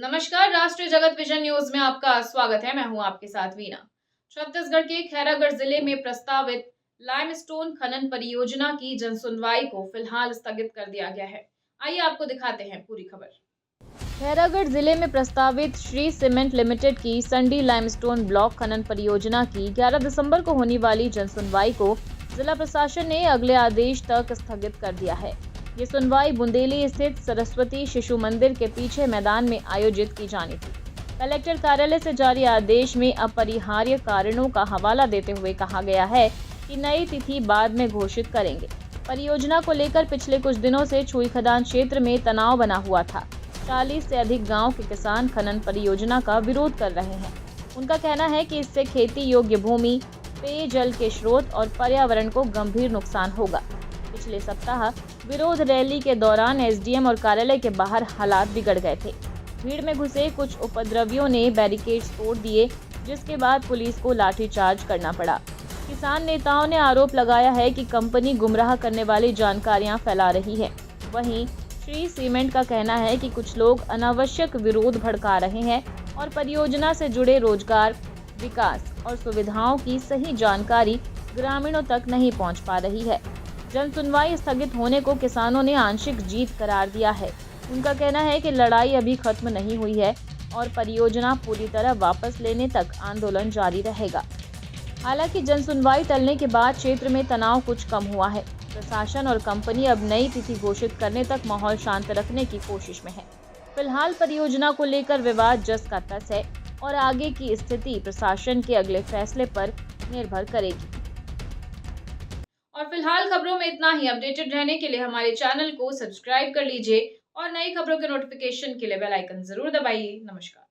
नमस्कार। राष्ट्रीय जगत विजन न्यूज में आपका स्वागत है। मैं हूं आपके साथ वीना। छत्तीसगढ़ के खैरागढ़ जिले में प्रस्तावित लाइमस्टोन खनन परियोजना की जनसुनवाई को फिलहाल स्थगित कर दिया गया है। आइए आपको दिखाते हैं पूरी खबर। खैरागढ़ जिले में प्रस्तावित श्री सीमेंट लिमिटेड की संडी लाइमस्टोन ब्लॉक खनन परियोजना की 11 दिसंबर को होने वाली जनसुनवाई को जिला प्रशासन ने अगले आदेश तक स्थगित कर दिया है। ये सुनवाई बुंदेली स्थित सरस्वती शिशु मंदिर के पीछे मैदान में आयोजित की जानी थी। कलेक्टर कार्यालय से जारी आदेश में अपरिहार्य कारणों का हवाला देते हुए कहा गया है कि नई तिथि बाद में घोषित करेंगे। परियोजना को लेकर पिछले कुछ दिनों से छुई खदान क्षेत्र में तनाव बना हुआ था। 40 से अधिक गांव के किसान खनन परियोजना का विरोध कर रहे हैं। उनका कहना है कि इससे खेती योग्य भूमि, पेयजल के स्रोत और पर्यावरण को गंभीर नुकसान होगा। पिछले सप्ताह विरोध रैली के दौरान एसडीएम और कार्यालय के बाहर हालात बिगड़ गए थे। भीड़ में घुसे कुछ उपद्रवियों ने बैरिकेड्स तोड़ दिए, जिसके बाद पुलिस को लाठीचार्ज करना पड़ा। किसान नेताओं ने आरोप लगाया है कि कंपनी गुमराह करने वाली जानकारियां फैला रही है। वहीं श्री सीमेंट का कहना है कि कुछ लोग अनावश्यक विरोध भड़का रहे हैं और परियोजना से जुड़े रोजगार, विकास और सुविधाओं की सही जानकारी ग्रामीणों तक नहीं पहुंच पा रही है। जनसुनवाई स्थगित होने को किसानों ने आंशिक जीत करार दिया है। उनका कहना है कि लड़ाई अभी खत्म नहीं हुई है और परियोजना पूरी तरह वापस लेने तक आंदोलन जारी रहेगा। हालांकि जनसुनवाई टलने के बाद क्षेत्र में तनाव कुछ कम हुआ है। प्रशासन और कंपनी अब नई तिथि घोषित करने तक माहौल शांत रखने की कोशिश में है। फिलहाल परियोजना को लेकर विवाद जस का तस है और आगे की स्थिति प्रशासन के अगले फैसले पर निर्भर करेगी। और फिलहाल खबरों में इतना ही। अपडेटेड रहने के लिए हमारे चैनल को सब्सक्राइब कर लीजिए और नई खबरों के नोटिफिकेशन के लिए बेल आइकन जरूर दबाइए। नमस्कार।